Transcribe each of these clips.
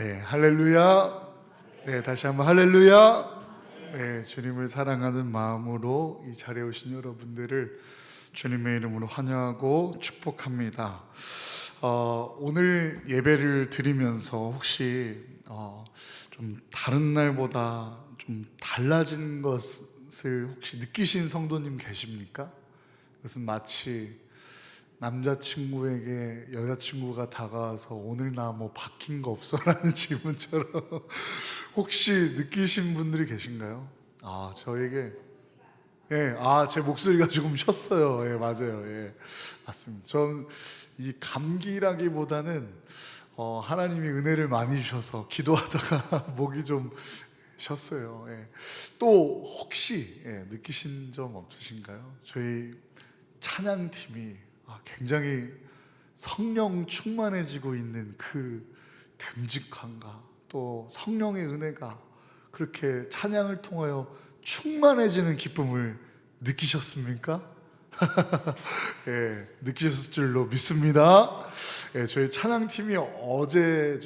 네, 할렐루야. 네, 다시 한번 할렐루야. 네, 주님을 사랑하는 마음으로 이 자리에 오신 여러분들을 주님의 이름으로 환영하고 축복합니다. 오늘 예배를 드리면서 혹시 좀 다른 날보다 좀 달라진 것을 혹시 느끼신 성도님 계십니까? 그것은 마치 남자친구에게 여자친구가 다가와서 오늘 나 뭐 바뀐 거 없어? 라는 질문처럼 혹시 느끼신 분들이 계신가요? 저에게 제 목소리가 조금 쉬었어요. 맞아요. 맞습니다. 전 이 감기라기보다는 하나님이 은혜를 많이 주셔서 기도하다가 목이 좀 쉬었어요. 또 혹시 느끼신 점 없으신가요? 저희 찬양팀이 굉장히 성령 충만해지고 있는 그 듬직함과 또 성령의 은혜가 그렇게 찬양을 통하여 충만해지는 기쁨을 느끼셨습니까? 느끼셨을 줄로 믿습니다. 저희 찬양팀이 어제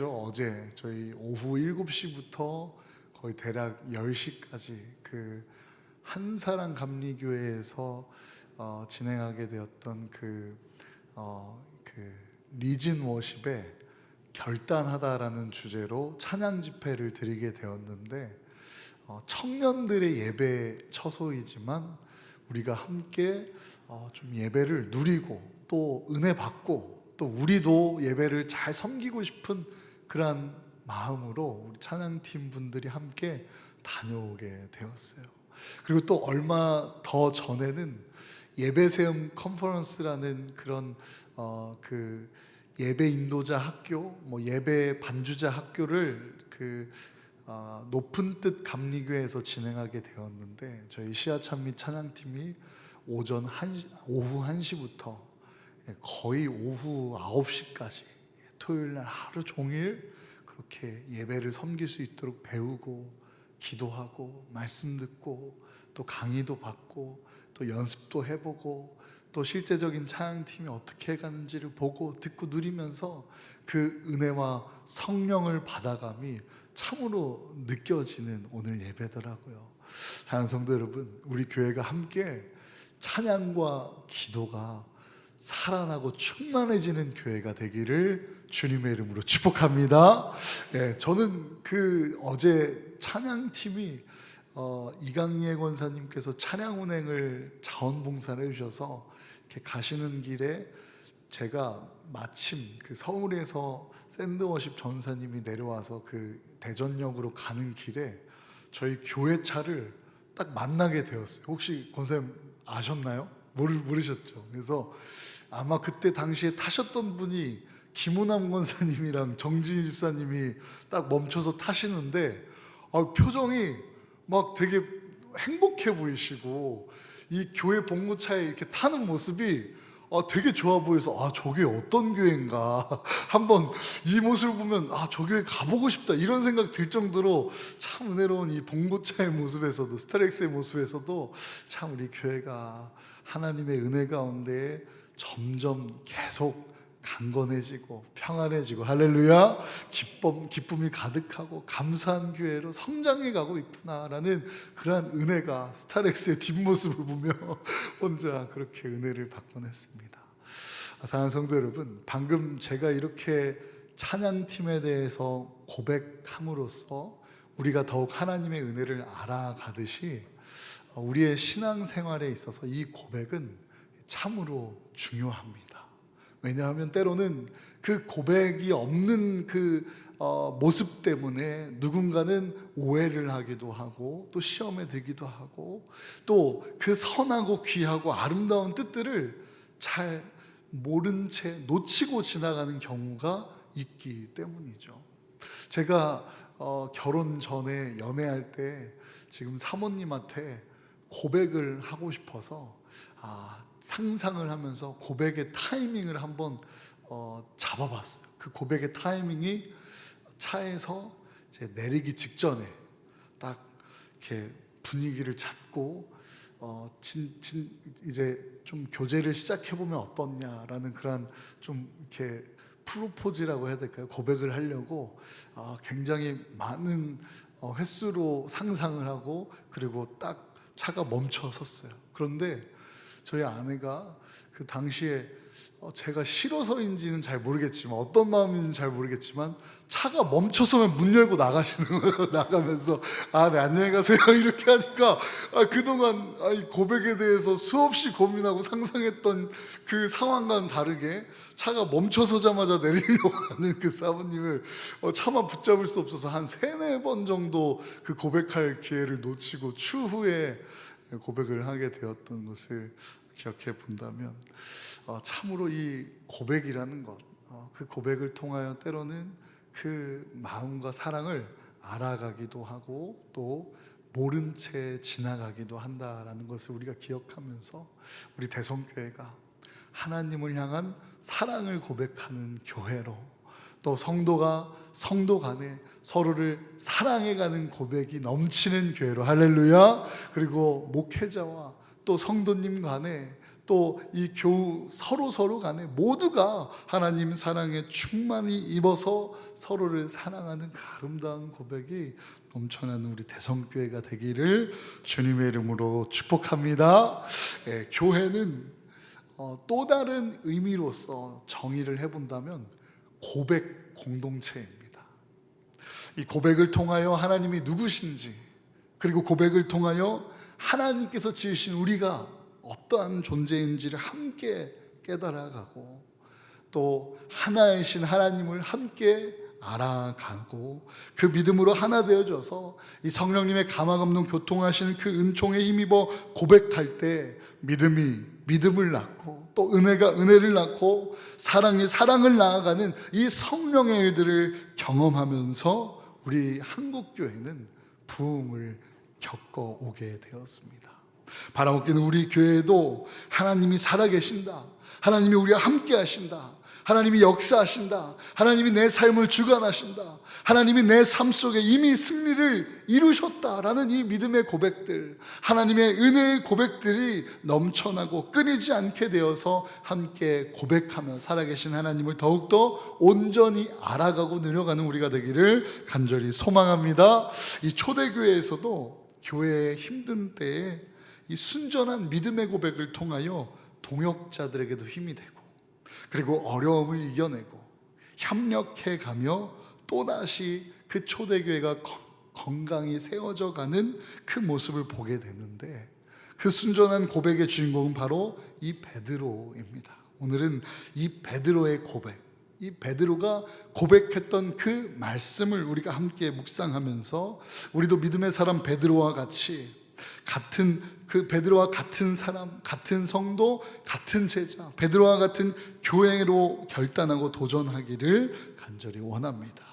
저희 오후 7시부터 거의 대략 10시까지 그 한사랑 감리교회에서 진행하게 되었던 그 리진 워십에 결단하다라는 주제로 찬양 집회를 드리게 되었는데, 청년들의 예배 처소이지만 우리가 함께 좀 예배를 누리고 또 은혜 받고 또 우리도 예배를 잘 섬기고 싶은 그러한 마음으로 우리 찬양팀 분들이 함께 다녀오게 되었어요. 그리고 또 얼마 더 전에는 예배세움 컨퍼런스라는 그런 그 예배 인도자 학교, 예배 반주자 학교를 높은 뜻 감리교회에서 진행하게 되었는데, 저희 시아찬 및 찬양팀이 오후 1시부터 거의 오후 9시까지 토요일 날 하루 종일 그렇게 예배를 섬길 수 있도록 배우고 기도하고 말씀 듣고 또 강의도 받고 또 연습도 해보고 또 실제적인 찬양팀이 어떻게 가는지를 보고 듣고 누리면서 그 은혜와 성령을 받아감이 참으로 느껴지는 오늘 예배더라고요. 사랑하는 성도 여러분, 우리 교회가 함께 찬양과 기도가 살아나고 충만해지는 교회가 되기를 주님의 이름으로 축복합니다. 저는 어제 찬양팀이 이강예 권사님께서 찬양 운행을 자원봉사를 해주셔서 이렇게 가시는 길에 제가 마침 서울에서 샌드워십 전사님이 내려와서 대전역으로 가는 길에 저희 교회 차를 딱 만나게 되었어요. 혹시 권사님 아셨나요? 모르셨죠? 그래서 아마 그때 당시에 타셨던 분이 김우남 권사님이랑 정진희 집사님이 딱 멈춰서 타시는데 표정이 막 되게 행복해 보이시고 이 교회 봉고차에 이렇게 타는 모습이 되게 좋아 보여서 저게 어떤 교회인가 한번 이 모습을 보면 저 교회 가보고 싶다 이런 생각 들 정도로 참 은혜로운 이 봉고차의 모습에서도 스타렉스의 모습에서도 참 우리 교회가 하나님의 은혜 가운데 점점 계속 강건해지고 평안해지고 할렐루야 기쁨이 가득하고 감사한 교회로 성장해 가고 있구나라는 그러한 은혜가 스타렉스의 뒷모습을 보며 혼자 그렇게 은혜를 받곤 했습니다. 사랑하는 성도 여러분, 방금 제가 이렇게 찬양팀에 대해서 고백함으로써 우리가 더욱 하나님의 은혜를 알아가듯이 우리의 신앙생활에 있어서 이 고백은 참으로 중요합니다. 왜냐하면 때로는 그 고백이 없는 모습 때문에 누군가는 오해를 하기도 하고 또 시험에 들기도 하고 또 그 선하고 귀하고 아름다운 뜻들을 잘 모른 채 놓치고 지나가는 경우가 있기 때문이죠. 제가 결혼 전에 연애할 때 지금 사모님한테 고백을 하고 싶어서 상상을 하면서 고백의 타이밍을 한번 잡아봤어요. 그 고백의 타이밍이 차에서 이제 내리기 직전에 딱 이렇게 분위기를 잡고 이제 좀 교제를 시작해 보면 어떻냐라는 그런 좀 이렇게 프로포즈라고 해야 될까요? 고백을 하려고 굉장히 많은 횟수로 상상을 하고 그리고 딱 차가 멈춰 섰어요. 그런데 저희 아내가 그 당시에 제가 싫어서인지는 잘 모르겠지만 어떤 마음인지는 잘 모르겠지만 차가 멈춰서면 문 열고 나가시는 거예요. 나가면서 네 안녕히 가세요 이렇게 하니까 그동안 이 고백에 대해서 수없이 고민하고 상상했던 그 상황과는 다르게 차가 멈춰서자마자 내리려고 하는 그 사부님을 차마 붙잡을 수 없어서 한 3-4번 정도 그 고백할 기회를 놓치고 추후에 고백을 하게 되었던 것을 기억해 본다면 참으로 이 고백이라는 것, 그 고백을 통하여 때로는 그 마음과 사랑을 알아가기도 하고 또 모른 채 지나가기도 한다라는 것을 우리가 기억하면서 우리 대성교회가 하나님을 향한 사랑을 고백하는 교회로, 또 성도가 성도 간에 서로를 사랑해가는 고백이 넘치는 교회로, 할렐루야. 그리고 목회자와 또 성도님 간에 또 이 교우 서로 간에 모두가 하나님 사랑에 충만히 입어서 서로를 사랑하는 아름다운 고백이 넘쳐나는 우리 대성교회가 되기를 주님의 이름으로 축복합니다. 교회는 또 다른 의미로서 정의를 해본다면 고백 공동체입니다. 이 고백을 통하여 하나님이 누구신지, 그리고 고백을 통하여 하나님께서 지으신 우리가 어떠한 존재인지를 함께 깨달아가고 또 하나이신 하나님을 함께 알아가고 그 믿음으로 하나 되어져서 이 성령님의 가망 없는 교통하시는 그 은총에 힘입어 고백할 때 믿음이 믿음을 낳고 또 은혜가 은혜를 낳고 사랑이 사랑을 낳아가는 이 성령의 일들을 경험하면서 우리 한국교회는 부흥을 겪어오게 되었습니다. 바라먹기는 우리 교회에도 하나님이 살아계신다, 하나님이 우리와 함께 하신다, 하나님이 역사하신다, 하나님이 내 삶을 주관하신다, 하나님이 내 삶 속에 이미 승리를 이루셨다라는 이 믿음의 고백들, 하나님의 은혜의 고백들이 넘쳐나고 끊이지 않게 되어서 함께 고백하며 살아계신 하나님을 더욱더 온전히 알아가고 누려가는 우리가 되기를 간절히 소망합니다. 이 초대교회에서도 교회의 힘든 때에 이 순전한 믿음의 고백을 통하여 동역자들에게도 힘이 되고 그리고 어려움을 이겨내고 협력해 가며 또다시 그 초대교회가 건강히 세워져 가는 그 모습을 보게 되는데, 그 순전한 고백의 주인공은 바로 이 베드로입니다. 오늘은 이 베드로의 고백, 이 베드로가 고백했던 그 말씀을 우리가 함께 묵상하면서 우리도 믿음의 사람 베드로와 같이 같은 그 베드로와 같은 사람, 같은 성도, 같은 제자, 베드로와 같은 교회로 결단하고 도전하기를 간절히 원합니다.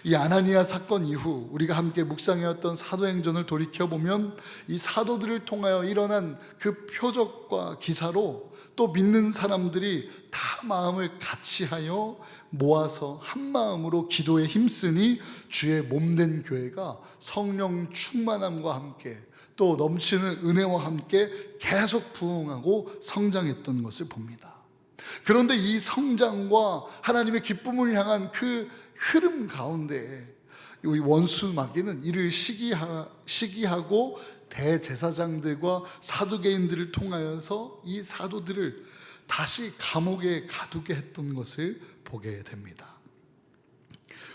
이 아나니아 사건 이후 우리가 함께 묵상해왔던 사도행전을 돌이켜보면 이 사도들을 통하여 일어난 그 표적과 기사로 또 믿는 사람들이 다 마음을 같이하여 모아서 한 마음으로 기도에 힘쓰니 주의 몸된 교회가 성령 충만함과 함께 또 넘치는 은혜와 함께 계속 부흥하고 성장했던 것을 봅니다. 그런데 이 성장과 하나님의 기쁨을 향한 그 흐름 가운데 원수 마귀는 이를 시기하고 대제사장들과 사두개인들을 통하여서 이 사도들을 다시 감옥에 가두게 했던 것을 보게 됩니다.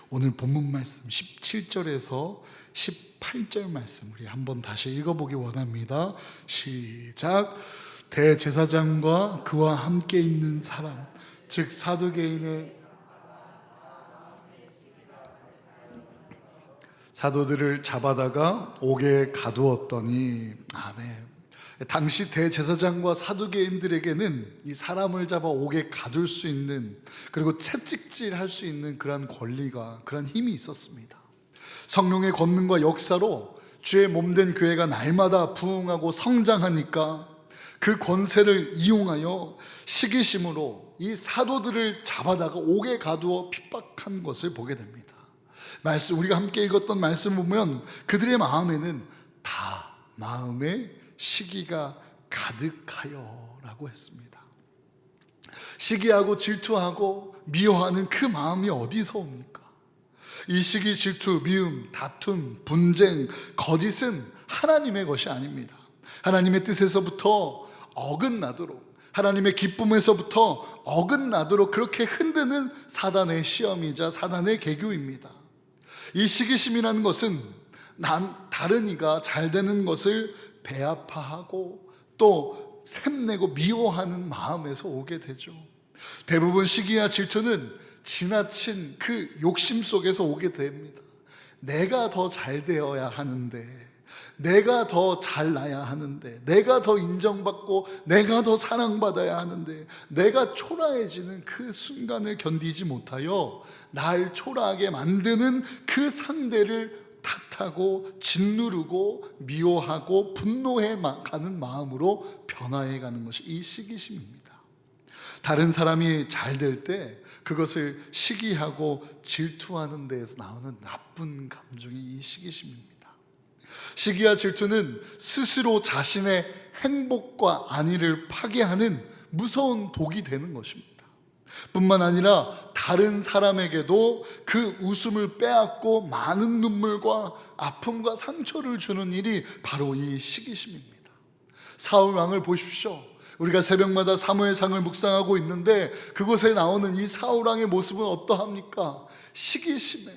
오늘 본문 말씀 17절에서 18절 말씀 우리 한번 다시 읽어보기 원합니다. 시작. 대제사장과 그와 함께 있는 사람, 즉 사두개인의 사도들을 잡아다가 옥에 가두었더니, 아멘. 당시 대제사장과 사두개인들에게는 이 사람을 잡아 옥에 가둘 수 있는, 그리고 채찍질할 수 있는 그런 권리가, 그런 힘이 있었습니다. 성령의 권능과 역사로 주의 몸된 교회가 날마다 부흥하고 성장하니까 그 권세를 이용하여 시기심으로 이 사도들을 잡아다가 옥에 가두어 핍박한 것을 보게 됩니다. 말씀, 우리가 함께 읽었던 말씀 보면 그들의 마음에는 다 마음의 시기가 가득하여 라고 했습니다. 시기하고 질투하고 미워하는 그 마음이 어디서 옵니까? 이 시기, 질투, 미움, 다툼, 분쟁, 거짓은 하나님의 것이 아닙니다. 하나님의 뜻에서부터 어긋나도록, 하나님의 기쁨에서부터 어긋나도록 그렇게 흔드는 사단의 시험이자 사단의 계교입니다. 이 시기심이라는 것은 다른 이가 잘 되는 것을 배아파하고 또 샘내고 미워하는 마음에서 오게 되죠. 대부분 시기와 질투는 지나친 그 욕심 속에서 오게 됩니다. 내가 더 잘 되어야 하는데, 내가 더 잘나야 하는데, 내가 더 인정받고 내가 더 사랑받아야 하는데, 내가 초라해지는 그 순간을 견디지 못하여 날 초라하게 만드는 그 상대를 탓하고 짓누르고 미워하고 분노해 가는 마음으로 변화해 가는 것이 이 시기심입니다. 다른 사람이 잘 될 때 그것을 시기하고 질투하는 데에서 나오는 나쁜 감정이 이 시기심입니다. 시기와 질투는 스스로 자신의 행복과 안위를 파괴하는 무서운 독이 되는 것입니다. 뿐만 아니라 다른 사람에게도 그 웃음을 빼앗고 많은 눈물과 아픔과 상처를 주는 일이 바로 이 시기심입니다. 사울 왕을 보십시오. 우리가 새벽마다 사무엘상을 묵상하고 있는데 그곳에 나오는 이 사울 왕의 모습은 어떠합니까? 시기심에,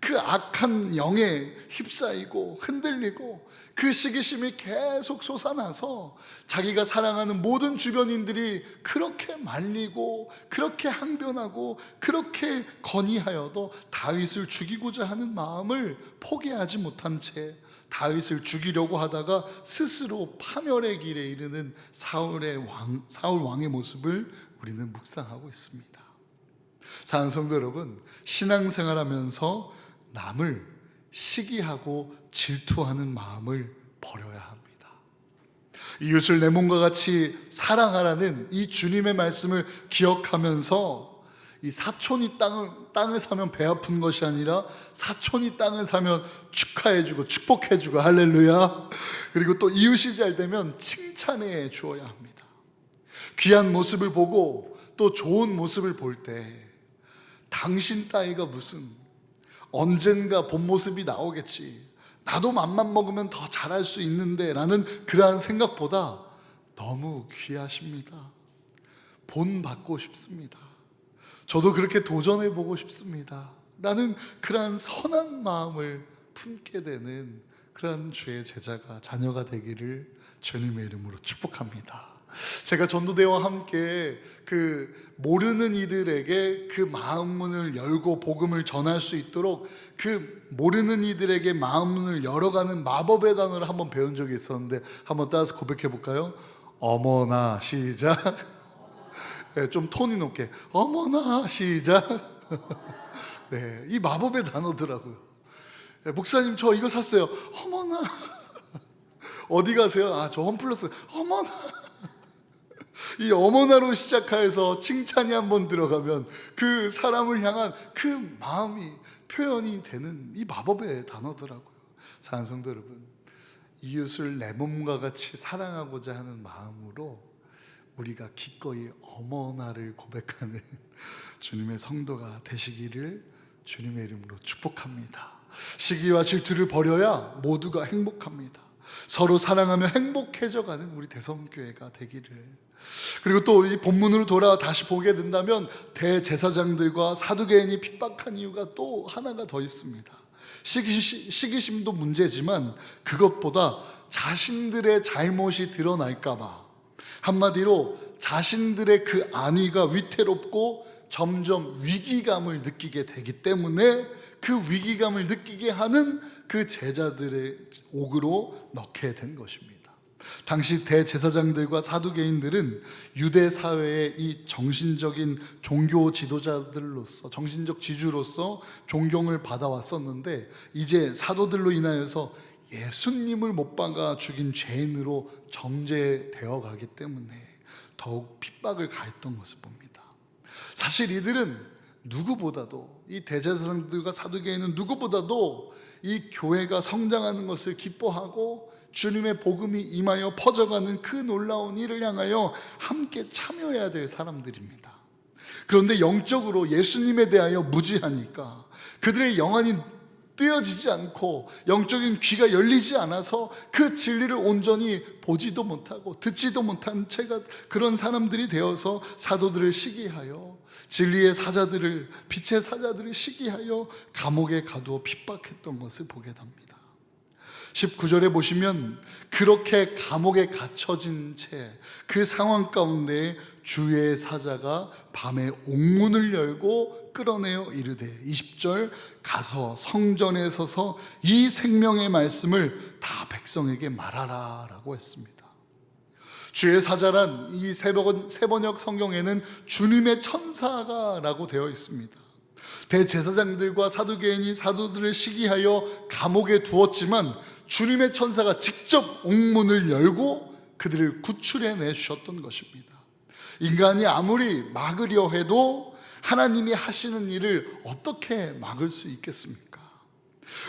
그 악한 영에 휩싸이고 흔들리고 그 시기심이 계속 솟아나서 자기가 사랑하는 모든 주변인들이 그렇게 말리고 그렇게 항변하고 그렇게 건의하여도 다윗을 죽이고자 하는 마음을 포기하지 못한 채 다윗을 죽이려고 하다가 스스로 파멸의 길에 이르는 사울 왕의 모습을 우리는 묵상하고 있습니다. 사랑하는 성도 여러분, 신앙생활하면서 남을 시기하고 질투하는 마음을 버려야 합니다. 이웃을 내 몸과 같이 사랑하라는 이 주님의 말씀을 기억하면서 이 사촌이 땅을 사면 배 아픈 것이 아니라 사촌이 땅을 사면 축하해주고 축복해주고 할렐루야. 그리고 또 이웃이 잘 되면 칭찬해 주어야 합니다. 귀한 모습을 보고 또 좋은 모습을 볼 때 당신 따위가 무슨 언젠가 본 모습이 나오겠지, 나도 맘만 먹으면 더 잘할 수 있는데 라는 그러한 생각보다 너무 귀하십니다. 본받고 싶습니다. 저도 그렇게 도전해보고 싶습니다 라는 그러한 선한 마음을 품게 되는 그러한 주의 제자가, 자녀가 되기를 주님의 이름으로 축복합니다. 제가 전도대와 함께 그 모르는 이들에게 그 마음문을 열고 복음을 전할 수 있도록 그 모르는 이들에게 마음문을 열어가는 마법의 단어를 한번 배운 적이 있었는데 한번 따라서 고백해 볼까요? 어머나, 시작. 네, 좀 톤이 높게 어머나, 시작. 네, 이 마법의 단어더라고요. 네, 목사님 저 이거 샀어요. 어머나. 어디 가세요? 아, 저 홈플러스. 어머나. 이 어머나로 시작해서 칭찬이 한번 들어가면 그 사람을 향한 그 마음이 표현이 되는 이 마법의 단어더라고요. 사랑하는 성도 여러분, 이웃을 내 몸과 같이 사랑하고자 하는 마음으로 우리가 기꺼이 어머나를 고백하는 주님의 성도가 되시기를 주님의 이름으로 축복합니다. 시기와 질투를 버려야 모두가 행복합니다. 서로 사랑하며 행복해져가는 우리 대성교회가 되기를. 그리고 또 이 본문으로 돌아 다시 보게 된다면 대제사장들과 사두개인이 핍박한 이유가 또 하나가 더 있습니다. 시기심도 문제지만 그것보다 자신들의 잘못이 드러날까 봐, 한마디로 자신들의 그 안위가 위태롭고 점점 위기감을 느끼게 되기 때문에 그 위기감을 느끼게 하는 그 제자들의 옥으로 넣게 된 것입니다. 당시 대제사장들과 사두개인들은 유대 사회의 이 정신적인 종교 지도자들로서, 정신적 지주로서 존경을 받아왔었는데 이제 사도들로 인하여서 예수님을 못 박아 죽인 죄인으로 정죄되어 가기 때문에 더욱 핍박을 가했던 것을 봅니다. 사실 이들은 누구보다도, 이 대제사장들과 사두개인은 누구보다도 이 교회가 성장하는 것을 기뻐하고 주님의 복음이 임하여 퍼져가는 그 놀라운 일을 향하여 함께 참여해야 될 사람들입니다. 그런데 영적으로 예수님에 대하여 무지하니까 그들의 영안이 뜨여지지 않고 영적인 귀가 열리지 않아서 그 진리를 온전히 보지도 못하고 듣지도 못한 채가 그런 사람들이 되어서 사도들을 시기하여 진리의 사자들을, 빛의 사자들을 시기하여 감옥에 가두어 핍박했던 것을 보게 됩니다. 19절에 보시면 그렇게 감옥에 갇혀진 채 그 상황 가운데 주의 사자가 밤에 옥문을 열고 끌어내어 이르되 20절 가서 성전에 서서 이 생명의 말씀을 다 백성에게 말하라 라고 했습니다. 주의 사자란 이 세번역 성경에는 주님의 천사가 라고 되어 있습니다. 대제사장들과 사두개인이 사도들을 시기하여 감옥에 두었지만 주님의 천사가 직접 옥문을 열고 그들을 구출해 내주셨던 것입니다. 인간이 아무리 막으려 해도 하나님이 하시는 일을 어떻게 막을 수 있겠습니까?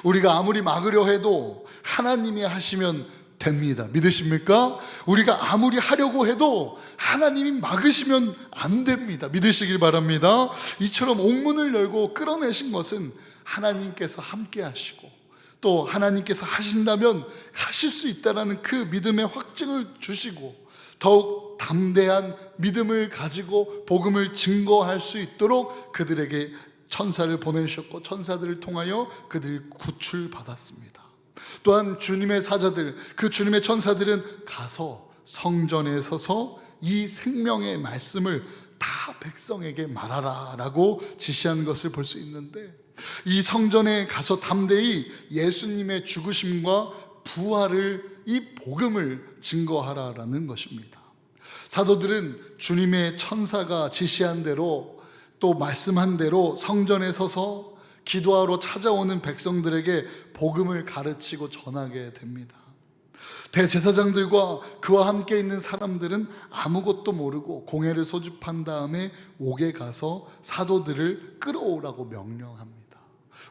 우리가 아무리 막으려 해도 하나님이 하시면 됩니다. 믿으십니까? 우리가 아무리 하려고 해도 하나님이 막으시면 안 됩니다. 믿으시길 바랍니다. 이처럼 옥문을 열고 끌어내신 것은 하나님께서 함께 하시고 또 하나님께서 하신다면 하실 수 있다는 그 믿음의 확증을 주시고 더욱 담대한 믿음을 가지고 복음을 증거할 수 있도록 그들에게 천사를 보내주셨고 천사들을 통하여 그들이 구출받았습니다. 또한 주님의 사자들, 그 주님의 천사들은 가서 성전에 서서 이 생명의 말씀을 다 백성에게 말하라 라고 지시한 것을 볼 수 있는데, 이 성전에 가서 담대히 예수님의 죽으심과 부활을, 이 복음을 증거하라라는 것입니다. 사도들은 주님의 천사가 지시한 대로 또 말씀한 대로 성전에 서서 기도하러 찾아오는 백성들에게 복음을 가르치고 전하게 됩니다. 대제사장들과 그와 함께 있는 사람들은 아무것도 모르고 공회를 소집한 다음에 옥에 가서 사도들을 끌어오라고 명령합니다.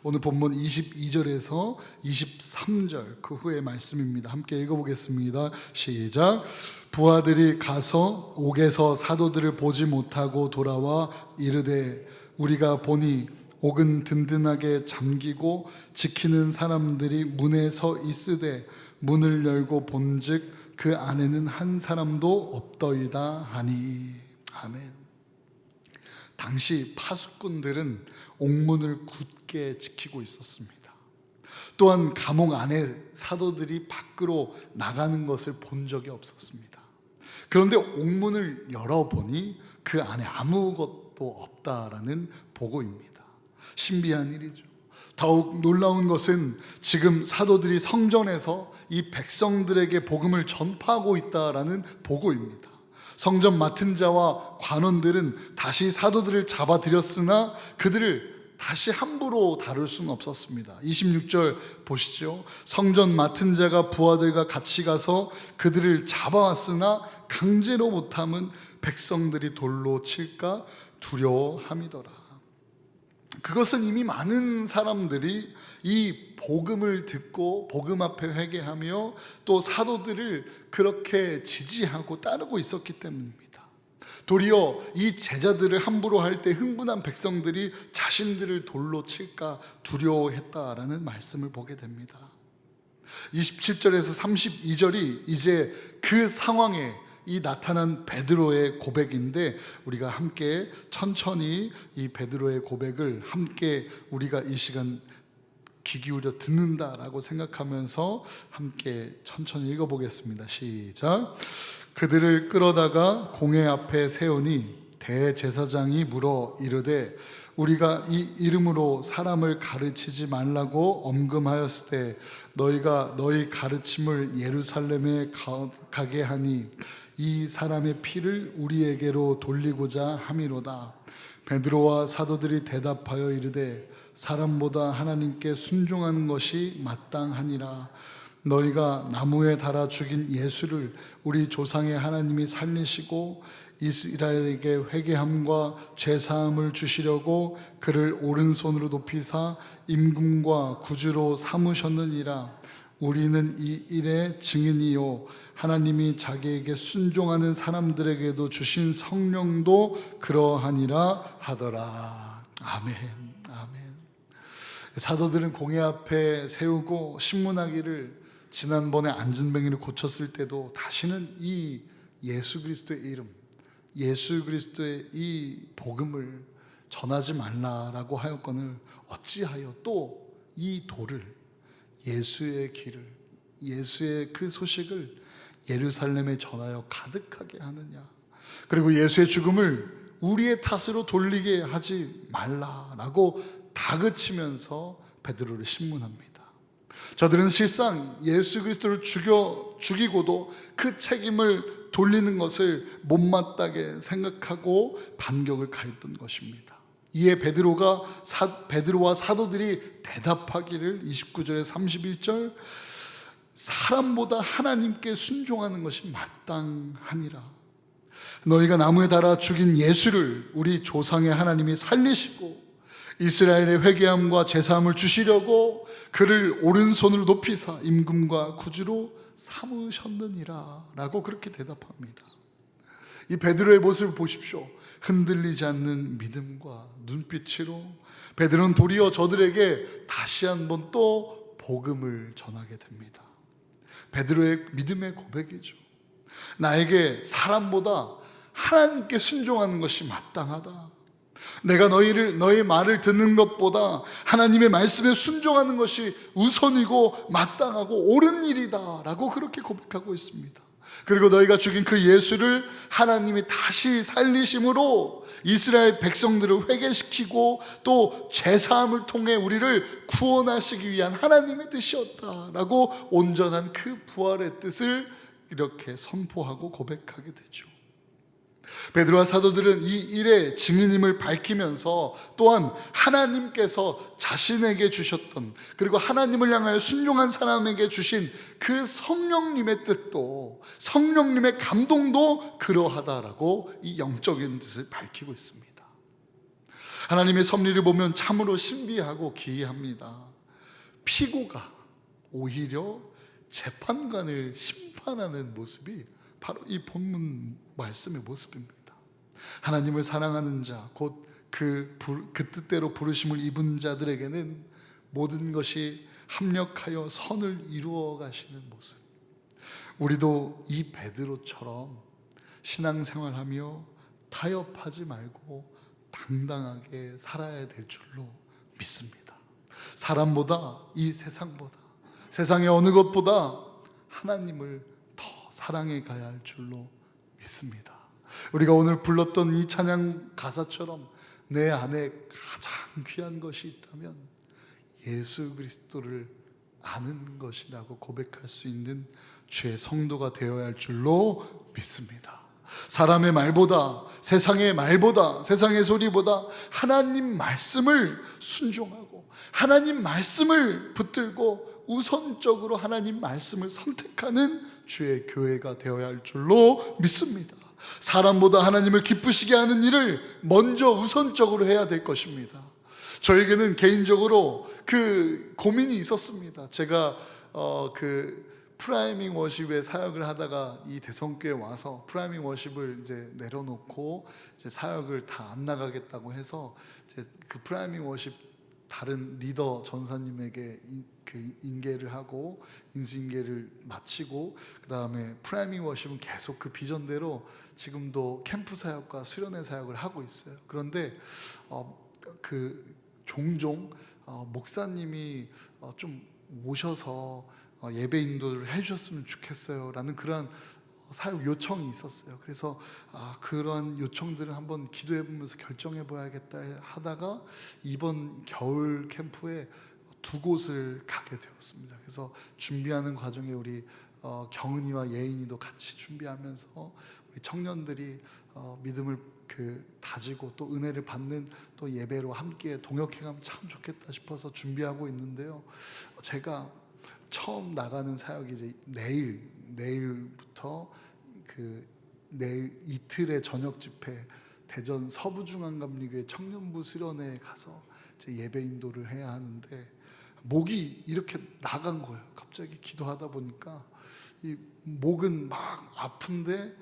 오늘 본문 22절에서 23절 그 후의 말씀입니다. 함께 읽어보겠습니다. 시작. 부하들이 가서 옥에서 사도들을 보지 못하고 돌아와 이르되 우리가 보니 옥은 든든하게 잠기고 지키는 사람들이 문에 서 있으되 문을 열고 본즉 그 안에는 한 사람도 없더이다 하니. 아멘. 당시 파수꾼들은 옥문을 굳게 지키고 있었습니다. 또한 감옥 안에 사도들이 밖으로 나가는 것을 본 적이 없었습니다. 그런데 옥문을 열어보니 그 안에 아무것도 없다라는 보고입니다. 신비한 일이죠. 더욱 놀라운 것은 지금 사도들이 성전에서 이 백성들에게 복음을 전파하고 있다라는 보고입니다. 성전 맡은 자와 관원들은 다시 사도들을 잡아들였으나 그들을 다시 함부로 다룰 수는 없었습니다. 26절 보시죠. 성전 맡은 자가 부하들과 같이 가서 그들을 잡아왔으나 강제로 못함은 백성들이 돌로 칠까 두려워함이더라. 그것은 이미 많은 사람들이 이 복음을 듣고 복음 앞에 회개하며 또 사도들을 그렇게 지지하고 따르고 있었기 때문입니다. 도리어 이 제자들을 함부로 할 때 흥분한 백성들이 자신들을 돌로 칠까 두려워했다라는 말씀을 보게 됩니다. 27절에서 32절이 이제 그 상황에 이 나타난 베드로의 고백인데, 우리가 함께 천천히 이 베드로의 고백을 함께 우리가 이 시간 귀 기울여 듣는다라고 생각하면서 함께 천천히 읽어보겠습니다. 시작. 그들을 끌어다가 공회 앞에 세우니 대제사장이 물어 이르되 우리가 이 이름으로 사람을 가르치지 말라고 엄금하였을 때 너희가 너희 가르침을 예루살렘에 가게 하니 이 사람의 피를 우리에게로 돌리고자 함이로다. 베드로와 사도들이 대답하여 이르되 사람보다 하나님께 순종하는 것이 마땅하니라. 너희가 나무에 달아 죽인 예수를 우리 조상의 하나님이 살리시고 이스라엘에게 회개함과 죄사함을 주시려고 그를 오른손으로 높이사 임금과 구주로 삼으셨느니라. 우리는 이 일의 증인이요 하나님이 자기에게 순종하는 사람들에게도 주신 성령도 그러하니라 하더라. 아멘. 아멘. 사도들은 공회 앞에 세우고 신문하기를 지난번에 안진뱅이를 고쳤을 때도 다시는 이 예수 그리스도의 이름, 예수 그리스도의 이 복음을 전하지 말라라고 하였거늘 어찌하여 또 이 도를, 예수의 길을, 예수의 그 소식을 예루살렘에 전하여 가득하게 하느냐, 그리고 예수의 죽음을 우리의 탓으로 돌리게 하지 말라라고 다그치면서 베드로를 신문합니다. 저들은 실상 예수 그리스도를 죽이고도 그 책임을 돌리는 것을 못마땅하게 생각하고 반격을 가했던 것입니다. 이에 베드로와 사도들이 대답하기를 29절에 31절 사람보다 하나님께 순종하는 것이 마땅하니라. 너희가 나무에 달아 죽인 예수를 우리 조상의 하나님이 살리시고 이스라엘의 회개함과 제사함을 주시려고 그를 오른손으로 높이사 임금과 구주로 삼으셨느니라 라고 그렇게 대답합니다. 이 베드로의 모습을 보십시오. 흔들리지 않는 믿음과 눈빛으로 베드로는 도리어 저들에게 다시 한번 또 복음을 전하게 됩니다. 베드로의 믿음의 고백이죠. 나에게 사람보다 하나님께 순종하는 것이 마땅하다. 내가 너의 말을 듣는 것보다 하나님의 말씀에 순종하는 것이 우선이고 마땅하고 옳은 일이다 라고 그렇게 고백하고 있습니다. 그리고 너희가 죽인 그 예수를 하나님이 다시 살리심으로 이스라엘 백성들을 회개시키고 또 제사함을 통해 우리를 구원하시기 위한 하나님의 뜻이었다라고 온전한 그 부활의 뜻을 이렇게 선포하고 고백하게 되죠. 베드로와 사도들은 이 일의 증인임을 밝히면서 또한 하나님께서 자신에게 주셨던, 그리고 하나님을 향하여 순종한 사람에게 주신 그 성령님의 뜻도, 성령님의 감동도 그러하다라고 이 영적인 뜻을 밝히고 있습니다. 하나님의 섭리를 보면 참으로 신비하고 기이합니다. 피고가 오히려 재판관을 심판하는 모습이 바로 이 본문 말씀의 모습입니다. 하나님을 사랑하는 자, 곧 그 뜻대로 부르심을 입은 자들에게는 모든 것이 합력하여 선을 이루어 가시는 모습. 우리도 이 베드로처럼 신앙생활하며 타협하지 말고 당당하게 살아야 될 줄로 믿습니다. 사람보다, 이 세상보다, 세상의 어느 것보다 하나님을 더 사랑해 가야 할 줄로 믿습니다. 우리가 오늘 불렀던 이 찬양 가사처럼 내 안에 가장 귀한 것이 있다면 예수 그리스도를 아는 것이라고 고백할 수 있는 주의 성도가 되어야 할 줄로 믿습니다. 사람의 말보다, 세상의 말보다, 세상의 소리보다 하나님 말씀을 순종하고 하나님 말씀을 붙들고 우선적으로 하나님 말씀을 선택하는 주의 교회가 되어야 할 줄로 믿습니다. 사람보다 하나님을 기쁘시게 하는 일을 먼저 우선적으로 해야 될 것입니다. 저에게는 개인적으로 그 고민이 있었습니다. 제가 프라이밍 워십에 사역을 하다가 이 대성교에 와서 프라이밍 워십을 이제 내려놓고 이제 사역을 다 안 나가겠다고 해서 이제 그 프라이밍 워십 다른 리더 전사님에게 그 인계를 하고 인수인계를 마치고 그 다음에 프라이밍 워십은 계속 그 비전대로 지금도 캠프 사역과 수련회 사역을 하고 있어요. 그런데 종종 목사님이 좀 오셔서 예배 인도를 해주셨으면 좋겠어요 라는 그런 사역 요청이 있었어요. 그래서 그런 요청들을 한번 기도해 보면서 결정해 봐야겠다 하다가 이번 겨울 캠프에 2곳을 가게 되었습니다. 그래서 준비하는 과정에 우리 경은이와 예인이도 같이 준비하면서 우리 청년들이 믿음을 다지고 또 은혜를 받는 또 예배로 함께 동역해가면 참 좋겠다 싶어서 준비하고 있는데요. 제가 처음 나가는 사역이 이제 내일부터 내일 이틀의 저녁 집회 대전 서부중앙감리교회 청년부 수련회에 가서 이제 예배 인도를 해야 하는데 목이 이렇게 나간 거예요. 갑자기 기도하다 보니까 이 목은 막 아픈데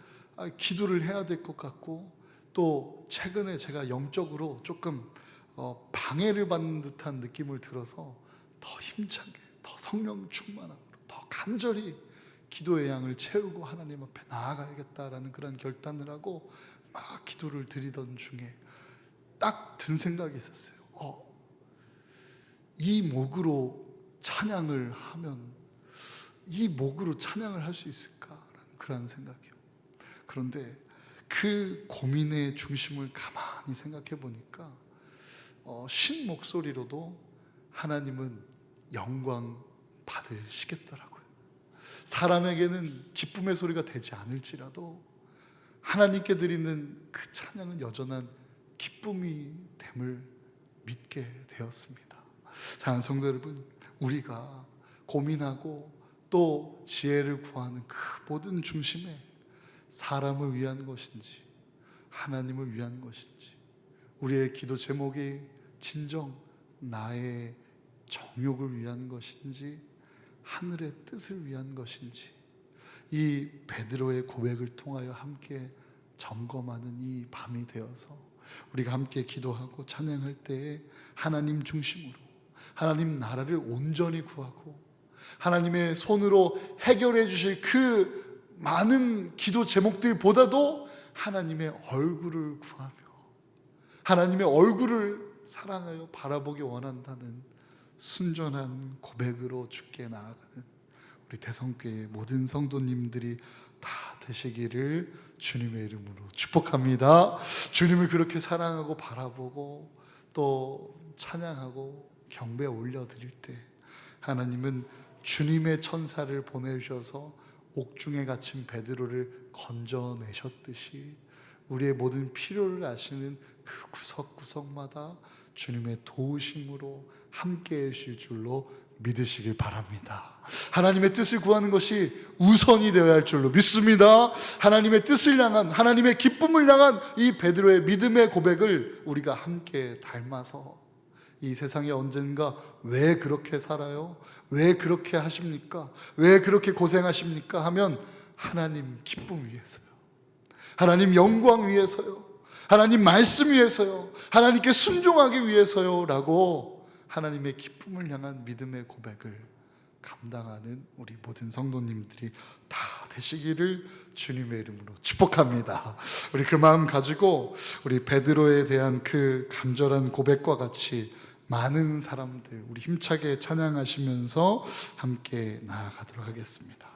기도를 해야 될 것 같고, 또 최근에 제가 영적으로 조금 방해를 받는 듯한 느낌을 들어서 더 힘차게, 더 성령 충만함으로, 더 간절히 기도의 양을 채우고 하나님 앞에 나아가야겠다라는 그런 결단을 하고 막 기도를 드리던 중에 딱 든 생각이 있었어요. 이 목으로 찬양을 하면, 이 목으로 찬양을 할 수 있을까라는 그런 생각이요. 그런데 그 고민의 중심을 가만히 생각해 보니까 신 목소리로도 하나님은 영광 받으시겠더라고요. 사람에게는 기쁨의 소리가 되지 않을지라도 하나님께 드리는 그 찬양은 여전한 기쁨이 됨을 믿게 되었습니다. 사랑하는 성도 여러분, 우리가 고민하고 또 지혜를 구하는 그 모든 중심에 사람을 위한 것인지 하나님을 위한 것인지, 우리의 기도 제목이 진정 나의 정욕을 위한 것인지 하늘의 뜻을 위한 것인지, 이 베드로의 고백을 통하여 함께 점검하는 이 밤이 되어서 우리가 함께 기도하고 찬양할 때에 하나님 중심으로 하나님 나라를 온전히 구하고 하나님의 손으로 해결해 주실 그 많은 기도 제목들보다도 하나님의 얼굴을 구하며 하나님의 얼굴을 사랑하여 바라보기 원한다는 순전한 고백으로 주께 나아가는 우리 대성교회 모든 성도님들이 다 되시기를 주님의 이름으로 축복합니다. 주님을 그렇게 사랑하고 바라보고 또 찬양하고 경배 올려드릴 때 하나님은 주님의 천사를 보내주셔서 옥중에 갇힌 베드로를 건져내셨듯이 우리의 모든 필요를 아시는 그 구석구석마다 주님의 도우심으로 함께해 주실 줄로 믿으시길 바랍니다. 하나님의 뜻을 구하는 것이 우선이 되어야 할 줄로 믿습니다. 하나님의 뜻을 향한, 하나님의 기쁨을 향한 이 베드로의 믿음의 고백을 우리가 함께 닮아서 이 세상에 언젠가 왜 그렇게 살아요? 왜 그렇게 하십니까? 왜 그렇게 고생하십니까? 하면 하나님 기쁨 위해서요, 하나님 영광 위해서요, 하나님 말씀 위해서요, 하나님께 순종하기 위해서요 라고 하나님의 기쁨을 향한 믿음의 고백을 감당하는 우리 모든 성도님들이 다 되시기를 주님의 이름으로 축복합니다. 우리 그 마음 가지고 우리 베드로에 대한 그 간절한 고백과 같이 많은 사람들 우리 힘차게 찬양하시면서 함께 나아가도록 하겠습니다.